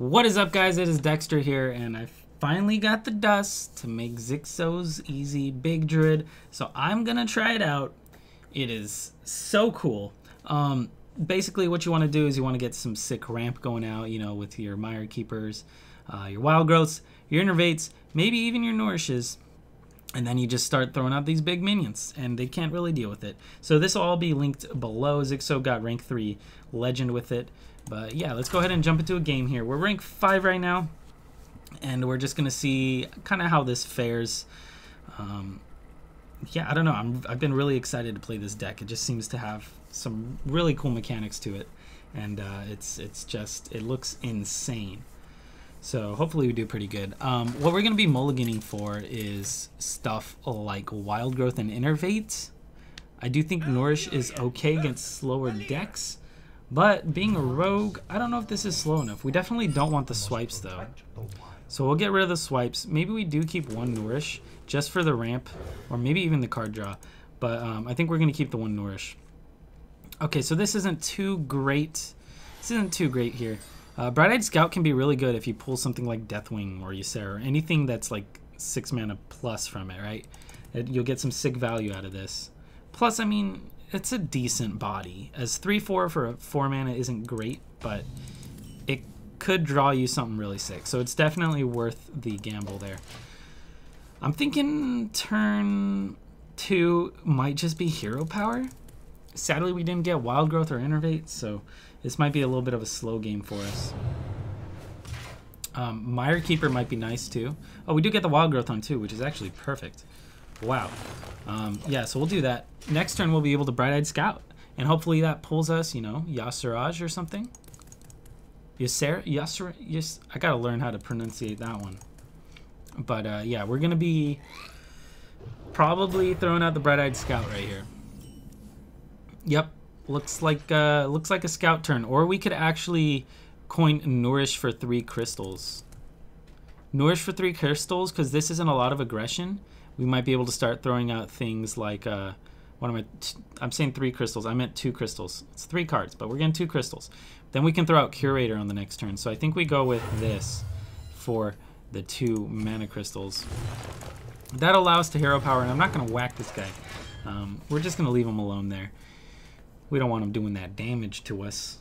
What is up, guys? It is Dekkster here, and I finally got the dust to make Xixo's easy big Druid, so I'm gonna try it out. It is so cool. Basically what you want to do is you want to get some sick ramp going out, you know, with your Mire Keepers, your Wild Growths, your Innervates, maybe even your Nourishes, and then you just start throwing out these big minions, and they can't really deal with it. So this will all be linked below. Xixo got rank 3 legend with it. But yeah, let's go ahead and jump into a game here. We're rank 5 right now, and we're just going to see kind of how this fares. Yeah, I don't know. I've been really excited to play this deck. It just seems to have some really cool mechanics to it, and it looks insane. So hopefully we do pretty good. What we're going to be mulliganing for is stuff like Wild Growth and Innervate. I do think Nourish is okay against slower decks. But being a rogue, I don't know if this is slow enough. We definitely don't want the swipes though. So we'll get rid of the swipes. Maybe we do keep one Nourish just for the ramp, or maybe even the card draw. But I think we're going to keep the one Nourish. Okay, so this isn't too great. This isn't too great here. Bright-Eyed Scout can be really good if you pull something like Deathwing or Ysera, or anything that's like 6 mana plus from it, right? You'll get some sick value out of this. Plus, I mean, it's a decent body. As 3/4 for a 4 mana isn't great, but it could draw you something really sick. So it's definitely worth the gamble there. I'm thinking turn 2 might just be hero power. Sadly, we didn't get Wild Growth or Innervate, so this might be a little bit of a slow game for us. Mire Keeper might be nice too. Oh, we do get the Wild Growth on too, which is actually perfect. Wow. Yeah, so we'll do that. Next turn, we'll be able to Bright-Eyed Scout. And hopefully that pulls us, you know, Yasiraj or something. Yasir, yes, I gotta learn how to pronunciate that one. But yeah, we're gonna be probably throwing out the Bright-Eyed Scout right here. Yep, looks like a Scout turn. Or we could actually coin Nourish for 3 crystals. Nourish for 3 crystals, because this isn't a lot of aggression. We might be able to start throwing out things like, I'm saying 3 crystals. I meant 2 crystals. It's 3 cards, but we're getting 2 crystals. Then we can throw out Curator on the next turn. So I think we go with this for the 2 mana crystals. That'll allow us to hero power, and I'm not going to whack this guy. We're just going to leave him alone there. We don't want him doing that damage to us.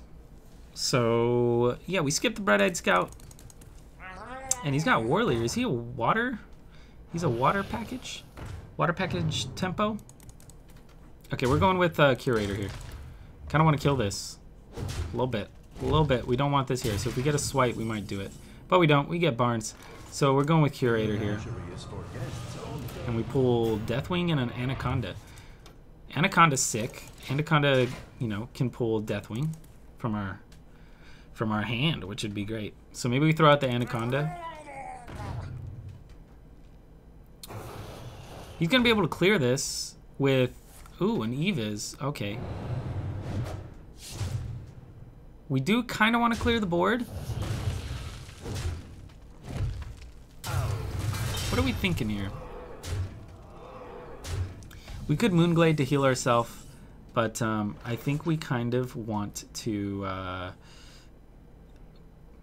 So, yeah, we skip the Bright-Eyed Scout. And he's got Warrior. Is he a water? He's a water package? Water package tempo? Okay, we're going with Curator here. Kind of want to kill this. A little bit. A little bit. We don't want this here. So if we get a swipe, we might do it. But we don't. We get Barnes. So we're going with Curator here. And we pull Deathwing and an Anaconda. Anaconda's sick. Anaconda, you know, can pull Deathwing from our hand, which would be great. So maybe we throw out the Anaconda. He's going to be able to clear this with, ooh, an Eviz. Okay. We do kind of want to clear the board. What are we thinking here? We could Moonglade to heal ourselves, but I think we kind of want to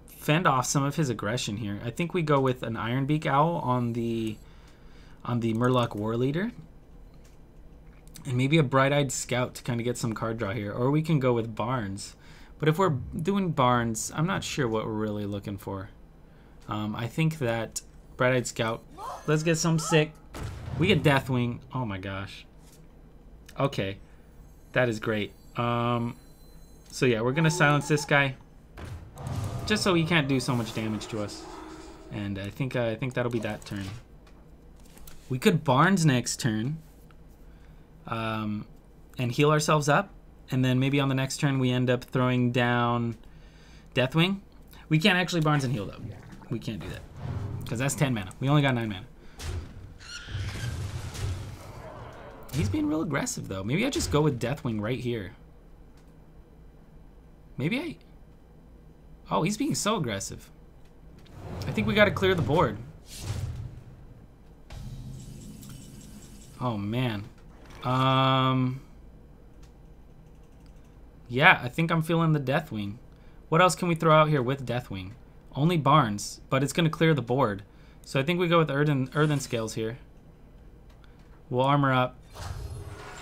fend off some of his aggression here. I think we go with an Ironbeak Owl on the Murloc War Leader, and maybe a Bright-Eyed Scout to kind of get some card draw here, or we can go with Barnes. But if we're doing Barnes, I'm not sure what we're really looking for. I think that Bright-Eyed Scout, let's get some sick. We get Deathwing. Oh my gosh. Okay, that is great. So yeah, we're gonna silence this guy just so he can't do so much damage to us, and I think that'll be that turn. We could Barnes next turn and heal ourselves up, and then maybe on the next turn we end up throwing down Deathwing. We can't actually Barnes and heal though. We can't do that because that's 10 mana. We only got 9 mana. He's being real aggressive though. Maybe I just go with Deathwing right here. Maybe I... Oh, he's being so aggressive. I think we got to clear the board. Oh, man. Yeah, I think I'm feeling the Deathwing. What else can we throw out here with Deathwing? Only Barnes, but it's going to clear the board. So I think we go with Earthen Scales here. We'll armor up.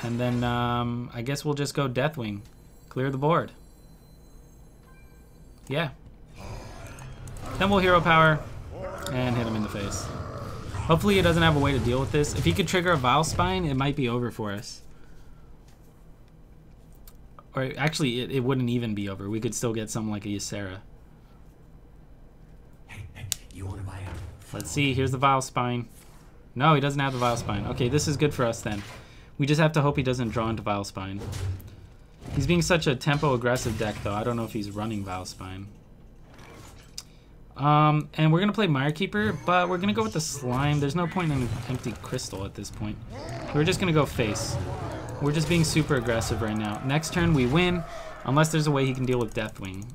And then I guess we'll just go Deathwing. Clear the board. Yeah. Then we'll Hero Power and hit him in the face. Hopefully he doesn't have a way to deal with this. If he could trigger a Vile Spine, it might be over for us. Or actually, it wouldn't even be over. We could still get something like a Ysera. Let's see. Here's the Vile Spine. No, he doesn't have the Vile Spine. Okay, this is good for us then. We just have to hope he doesn't draw into Vile Spine. He's being such a tempo-aggressive deck, though. I don't know if he's running Vile Spine. And we're going to play Mirekeeper, but we're going to go with the Slime. There's no point in an empty crystal at this point. We're just going to go face. We're just being super aggressive right now. Next turn, we win, unless there's a way he can deal with Deathwing.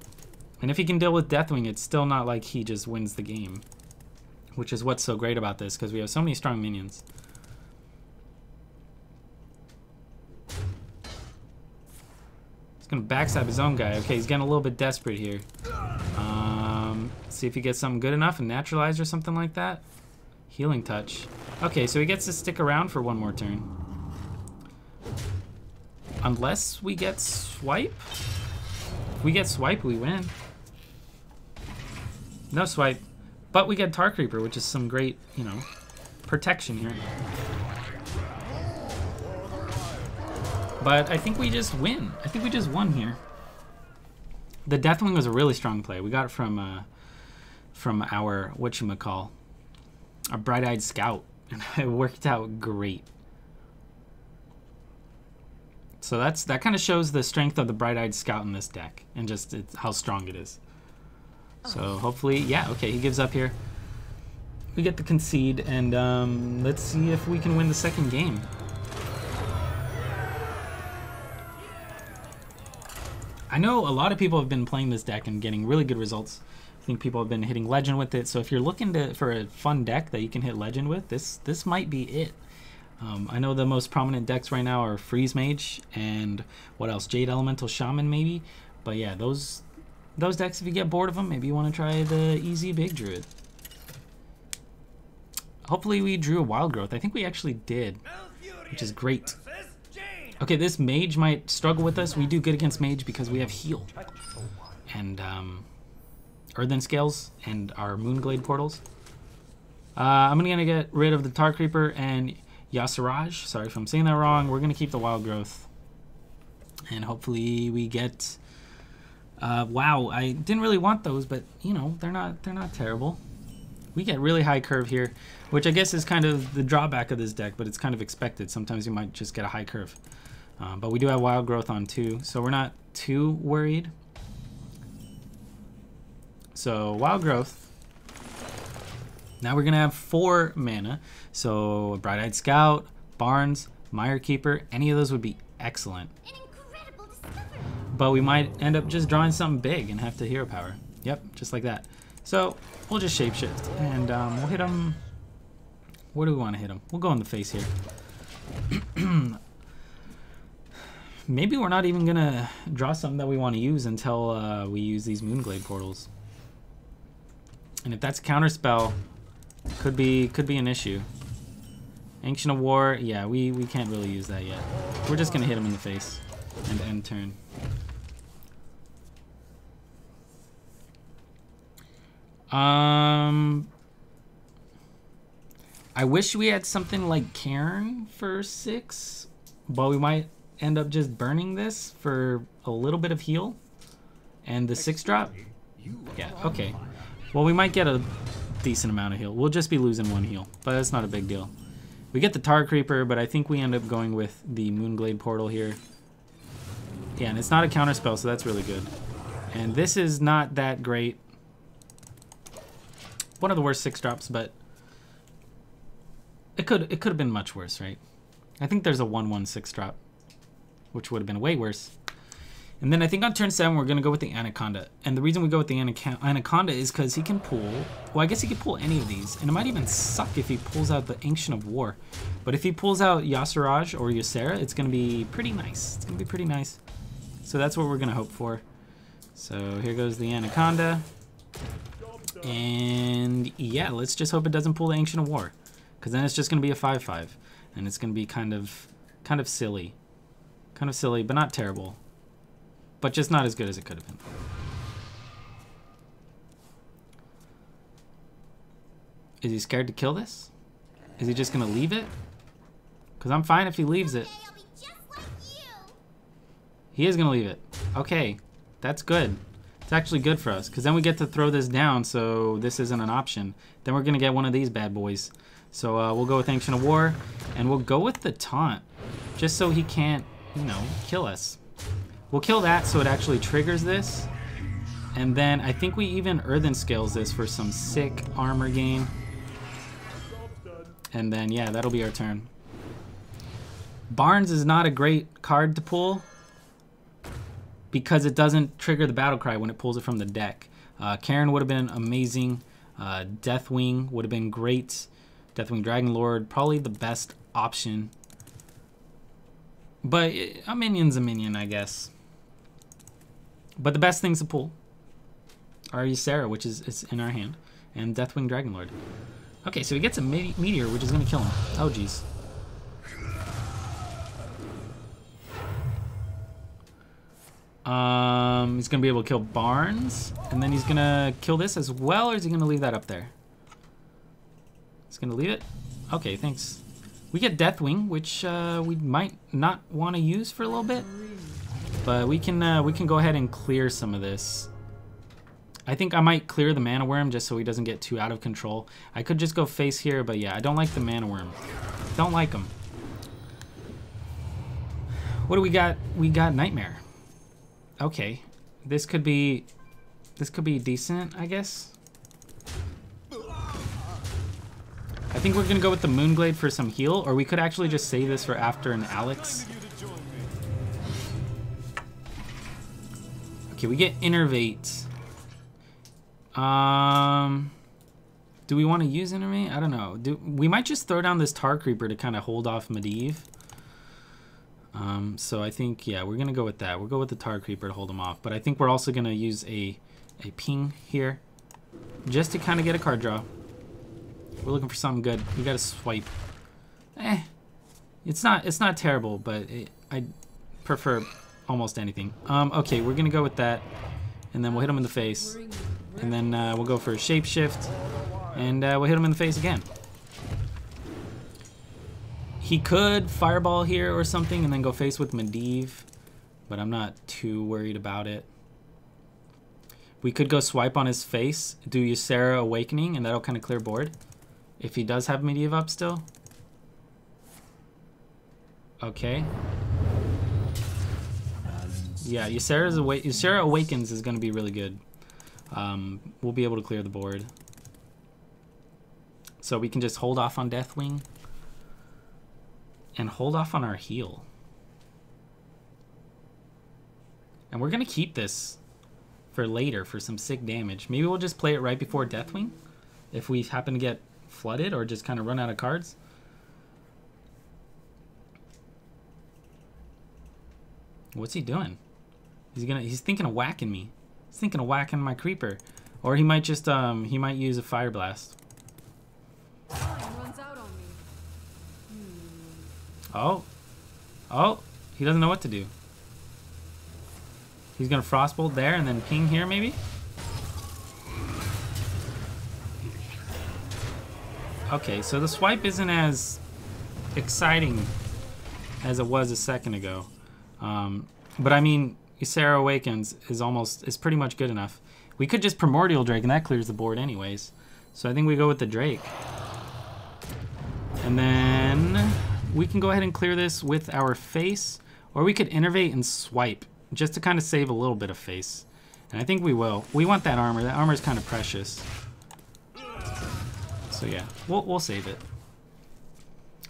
And if he can deal with Deathwing, it's still not like he just wins the game. Which is what's so great about this, because we have so many strong minions. He's going to backstab his own guy. Okay, he's getting a little bit desperate here. See if he gets something good enough, a Naturalize or something like that. Healing Touch. Okay, so he gets to stick around for one more turn. Unless we get Swipe. If we get Swipe, we win. No Swipe. But we get Tar Creeper, which is some great, you know, protection here. But I think we just win. I think we just won here. The Deathwing was a really strong play. We got it from our, whatchamacall, our Bright-Eyed Scout. And it worked out great. So that kind of shows the strength of the Bright-Eyed Scout in this deck. And just how strong it is. So hopefully, yeah, okay, he gives up here. We get the concede, and let's see if we can win the second game. I know a lot of people have been playing this deck and getting really good results. I think people have been hitting Legend with it, so if you're looking for a fun deck that you can hit Legend with, this might be it. I know the most prominent decks right now are Freeze Mage and what else? Jade Elemental Shaman maybe, but yeah, those decks, if you get bored of them, maybe you want to try the easy big Druid. Hopefully we drew a Wild Growth. I think we actually did, which is great. Okay, this Mage might struggle with us. We do good against Mage because we have Heal. And Earthen Scales and our Moonglade portals. I'm going to get rid of the Tar Creeper and Yasiraj. Sorry if I'm saying that wrong. We're going to keep the Wild Growth. And hopefully we get... wow, I didn't really want those, but you know, they're not terrible. We get really high curve here, which I guess is kind of the drawback of this deck, but it's kind of expected. Sometimes you might just get a high curve. But we do have Wild Growth on too, so we're not too worried. So Wild Growth. Now we're gonna have 4 mana. So Bright-Eyed Scout, Barnes, Mirekeeper, any of those would be excellent. But we might end up just drawing something big and have to Hero Power. Yep, just like that. So we'll just Shapeshift and we'll hit him. Where do we want to hit him? We'll go in the face here. Maybe we're not even gonna draw something that we want to use until we use these Moonglade portals. And if that's a counterspell, could be an issue. Ancient of War, yeah, we can't really use that yet. We're just gonna hit him in the face and end turn. I wish we had something like Cairn for 6, but we might end up just burning this for a little bit of heal and the 6-drop. Yeah, okay. Well, we might get a decent amount of heal. We'll just be losing 1 heal, but that's not a big deal. We get the Tar Creeper, but I think we end up going with the Moonglade portal here. Yeah, and it's not a counterspell, so that's really good. And this is not that great. One of the worst 6-drops, but it could have been much worse, right? I think there's a 1/1 6-drop, which would have been way worse. And then I think on turn 7 we're gonna go with the Anaconda. And the reason we go with the Anaconda is because he can pull. Well, I guess he could pull any of these, and it might even suck if he pulls out the Ancient of War. But if he pulls out Yasiraj or Ysera, it's gonna be pretty nice. It's gonna be pretty nice. So that's what we're gonna hope for. So here goes the Anaconda. And yeah, let's just hope it doesn't pull the Ancient of War, because then it's just going to be a 5/5, and it's going to be kind of silly. Kind of silly, but not terrible. But just not as good as it could have been. Is he scared to kill this? Is he just going to leave it? Because I'm fine if he leaves it. He is going to leave it. Okay, that's good. It's actually good for us, because then we get to throw this down, so this isn't an option. Then we're going to get one of these bad boys. So we'll go with Ancient of War, and we'll go with the Taunt, just so he can't, you know, kill us. We'll kill that so it actually triggers this, and then I think we even Earthen Scales this for some sick armor gain. And then, yeah, that'll be our turn. Barnes is not a great card to pull, because it doesn't trigger the battle cry when it pulls it from the deck. Karen would have been amazing. Deathwing would have been great. Deathwing Dragonlord, probably the best option. But a minion's a minion, I guess. But the best things to pull are Ysera, which is in our hand, and Deathwing Dragonlord. Okay, so he gets a meteor, which is going to kill him. Oh, jeez. He's going to be able to kill Barnes, and then he's going to kill this as well, or is he going to leave that up there? He's going to leave it? Okay, thanks. We get Deathwing, which we might not want to use for a little bit, but we can go ahead and clear some of this. I think I might clear the Mana Worm just so he doesn't get too out of control. I could just go face here, but yeah, I don't like the Mana Worm. Don't like him. What do we got? We got Nightmare. Okay, this could be decent, I guess. I think we're gonna go with the Moonglade for some heal, or we could actually just save this for after an Alex. Okay, we get Innervate. Do we want to use Innervate? I don't know. We might just throw down this Tar Creeper to kind of hold off Medivh. So I think, yeah, we're gonna go with that. We'll go with the Tar Creeper to hold him off. But I think we're also gonna use a ping here, just to kind of get a card draw. We're looking for something good. We got to swipe. It's not terrible, but I prefer almost anything. Okay, we're gonna go with that, and then we'll hit him in the face, and then we'll go for a shapeshift, and we'll hit him in the face again. He could fireball here or something, and then go face with Medivh, but I'm not too worried about it. We could go swipe on his face, do Ysera Awakening, and that'll kind of clear board. If he does have Medivh up still. Okay. Yeah, Ysera Awakens is going to be really good. We'll be able to clear the board. So we can just hold off on Deathwing. And hold off on our heal. And we're going to keep this for later for some sick damage. Maybe we'll just play it right before Deathwing, if we happen to get flooded or just kind of run out of cards. What's he doing? He's thinking of whacking me. He's thinking of whacking my creeper. Or he might just he might use a Fire Blast. Oh, he doesn't know what to do. He's gonna Frostbolt there and then ping here maybe? Okay, so the swipe isn't as exciting as it was a second ago. But I mean, Ysera Awakens is pretty much good enough. We could just Primordial Drake and that clears the board anyways. So I think we go with the Drake. And then we can go ahead and clear this with our face, or we could Innervate and swipe just to kind of save a little bit of face. And I think we will. We want that armor. That armor is kind of precious. So yeah, we'll save it.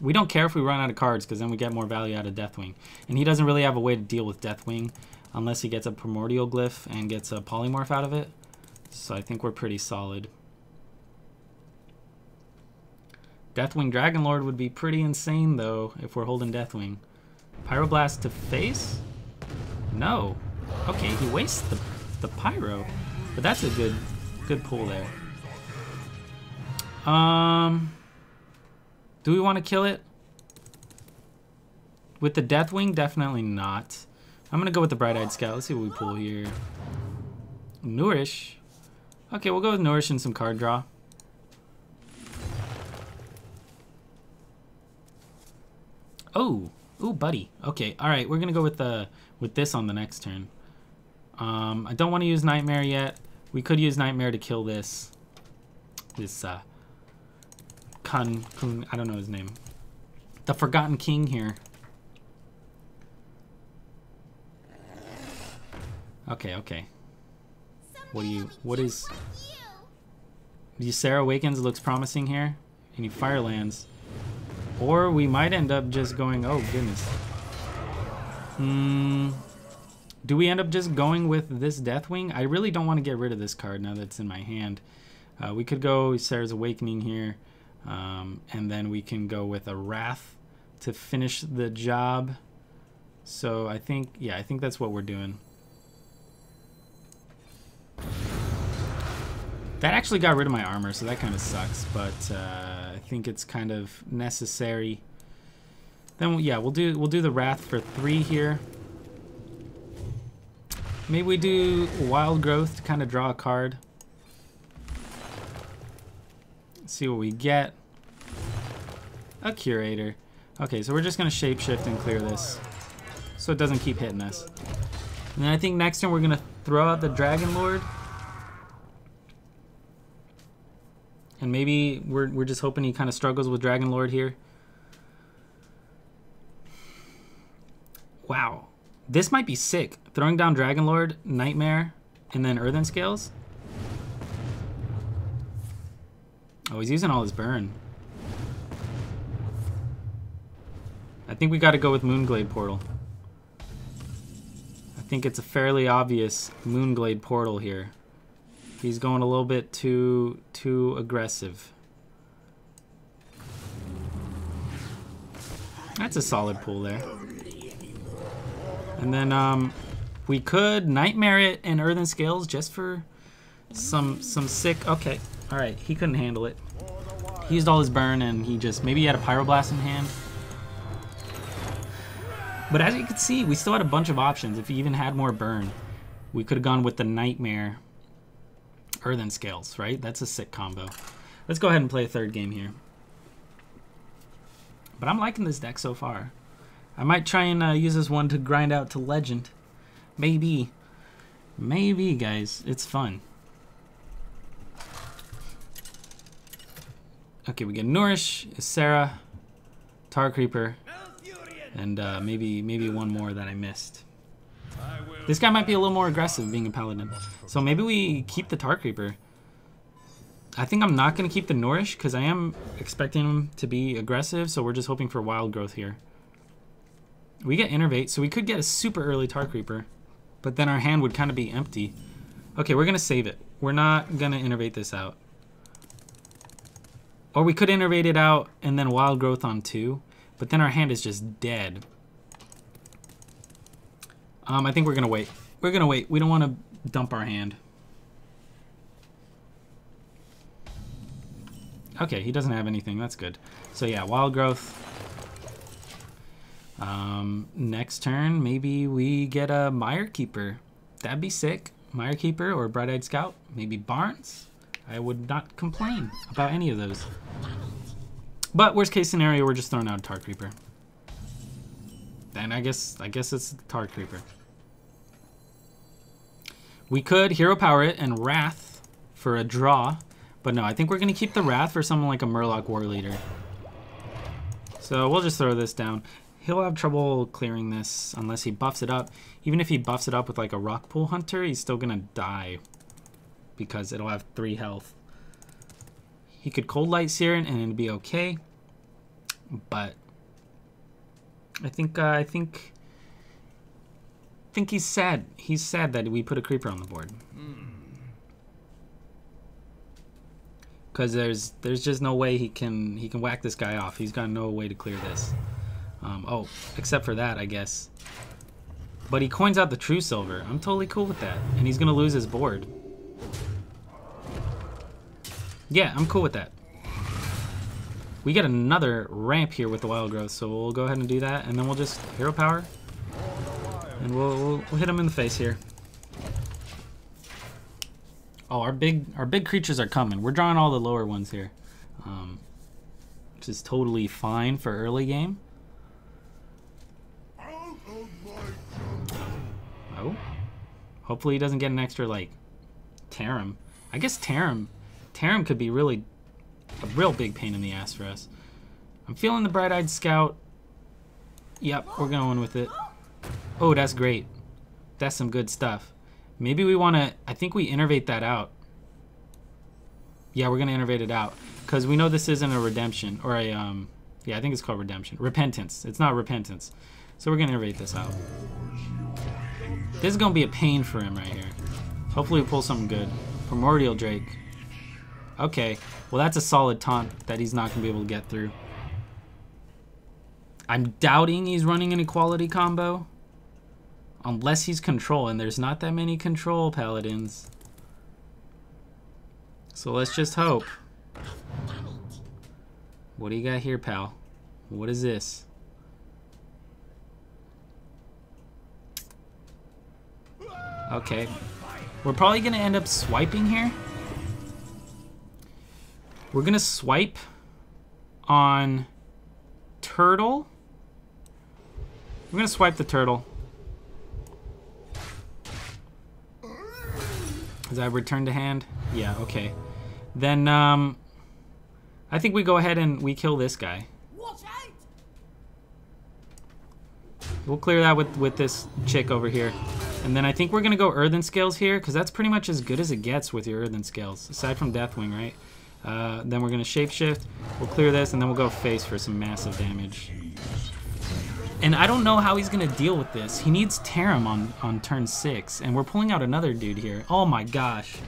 We don't care if we run out of cards, because then we get more value out of Deathwing. And he doesn't really have a way to deal with Deathwing unless he gets a Primordial Glyph and gets a Polymorph out of it. So I think we're pretty solid. Deathwing Dragonlord would be pretty insane, though, if we're holding Deathwing. Pyroblast to face? No. Okay, he wastes the Pyro. But that's a good pull there. Do we want to kill it? With the Deathwing? Definitely not. I'm going to go with the Bright-Eyed Scout. Let's see what we pull here. Nourish. Okay, we'll go with Nourish and some card draw. Oh. Ooh, buddy. Okay, alright. We're going to go with this on the next turn. I don't want to use Nightmare yet. We could use Nightmare to kill this. Kun, I don't know his name. The Forgotten King here. Okay, okay. What is... Ysera Awakens looks promising here. Any Firelands. Or we might end up just going... Oh, goodness. Do we end up just going with this Deathwing? I really don't want to get rid of this card now that's in my hand. We could go Ysera's Awakening here. And then we can go with a Wrath to finish the job. So I think, yeah, I think that's what we're doing. That actually got rid of my armor, so that kind of sucks, but I think it's kind of necessary. Then, yeah, we'll do the Wrath for 3 here. Maybe we do Wild Growth to kind of draw a card. See what we get. A Curator. Okay, so we're just going to Shapeshift and clear this so it doesn't keep hitting us. And then I think next turn we're going to throw out the Dragon Lord. And maybe we're just hoping he kind of struggles with Dragon Lord here. Wow. This might be sick. Throwing down Dragon Lord, Nightmare, and then Earthen Scales. Oh, he's using all his burn. I think we got to go with Moonglade Portal. I think it's a fairly obvious Moonglade Portal here. He's going a little bit too aggressive. That's a solid pull there. And then we could Nightmare it and Earthen Scales just for some sick... Okay, all right, he couldn't handle it. He used all his burn and maybe he had a Pyroblast in hand. But as you can see, we still had a bunch of options. If he even had more burn, we could have gone with the Nightmare Earthen Scales, right? That's a sick combo. Let's go ahead and play a third game here. But I'm liking this deck so far. I might try and use this one to grind out to Legend. Maybe. Maybe, guys. It's fun. Okay, we get Nourish, Ysera, Tar Creeper, and maybe one more that I missed. This guy might be a little more aggressive being a Paladin. So maybe we keep the Tar Creeper. I think I'm not going to keep the Nourish because I am expecting him to be aggressive, so we're just hoping for Wild Growth here. We get Innervate, so we could get a super early Tar Creeper, but then our hand would kind of be empty. Okay, we're going to save it. We're not going to Innervate this out. Or we could Innervate it out and then Wild Growth on 2, but then our hand is just dead. I think we're going to wait. We're going to wait. We don't want to dump our hand. Okay, he doesn't have anything. That's good. So yeah, Wild Growth. Next turn, maybe we get a Mire Keeper. That'd be sick. Mire Keeper or Bright-Eyed Scout. Maybe Barnes. I would not complain about any of those. But worst case scenario, we're just throwing out a Tar Creeper. Then I guess it's Tar Creeper. We could Hero Power it and Wrath for a draw. But no, I think we're going to keep the Wrath for someone like a Murloc War Leader. So we'll just throw this down. He'll have trouble clearing this unless he buffs it up. Even if he buffs it up with like a Rockpool Hunter, he's still going to die. Because it'll have 3 health. He could Cold Light Seer and it'd be okay. But I think he's sad. He's sad that we put a creeper on the board. Because there's just no way he can whack this guy off. He's got no way to clear this. Oh, except for that, I guess. But he coins out the True Silver. I'm totally cool with that. And he's gonna lose his board. Yeah, I'm cool with that. We get another ramp here with the wild growth, so we'll go ahead and do that, and then we'll just hero power, and we'll hit him in the face here. Oh, our big creatures are coming. We're drawing all the lower ones here, which is totally fine for early game. Oh, hopefully he doesn't get an extra like Tarim. I guess Tarim could be really a real big pain in the ass for us. I'm feeling the Bright-Eyed Scout. Yep, we're going with it. Oh, that's great. That's some good stuff. Maybe we want to, I think we innervate that out. Yeah, we're going to innervate it out. Because we know this isn't a redemption. Or a, yeah, I think it's called redemption. Repentance. It's not repentance. So we're going to innervate this out. This is going to be a pain for him right here. Hopefully we pull something good. Primordial Drake. Okay, well that's a solid taunt that he's not going to be able to get through. I'm doubting he's running an equality combo. Unless he's control, and there's not that many control paladins. So let's just hope. What do you got here, pal? What is this? Okay. We're probably going to end up swiping here. We're going to swipe on turtle. We're going to swipe the turtle. Does that return to hand? Yeah, okay. Then, I think we go ahead and we kill this guy. We'll clear that with this chick over here. And then I think we're going to go Earthen Scales here, because that's pretty much as good as it gets with your Earthen Scales, aside from Deathwing, right? Then we're going to Shapeshift. We'll clear this, and then we'll go face for some massive damage. And I don't know how he's going to deal with this. He needs Tarim on turn 6, and we're pulling out another dude here. Oh my gosh.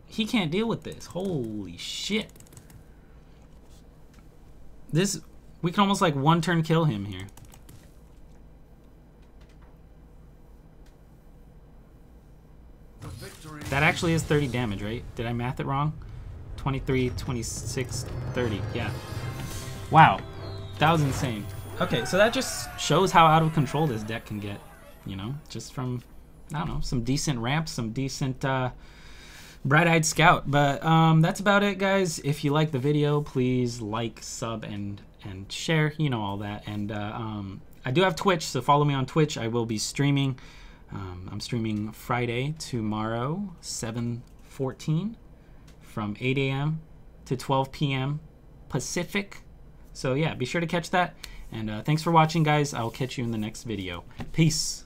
He can't deal with this. Holy shit. This, we can almost like one turn kill him here. That actually is 30 damage, right? Did I math it wrong? 23, 26, 30. Yeah. Wow. That was insane. Okay, so that just shows how out of control this deck can get. You know, just from, I don't know, some decent ramps, some decent Bright-Eyed Scout. But that's about it, guys. If you like the video, please like, sub, and share. You know, all that. And I do have Twitch, so follow me on Twitch. I will be streaming. I'm streaming Friday tomorrow, 7/14, from 8 a.m. to 12 p.m. Pacific. So yeah, be sure to catch that. And thanks for watching, guys. I'll catch you in the next video. Peace.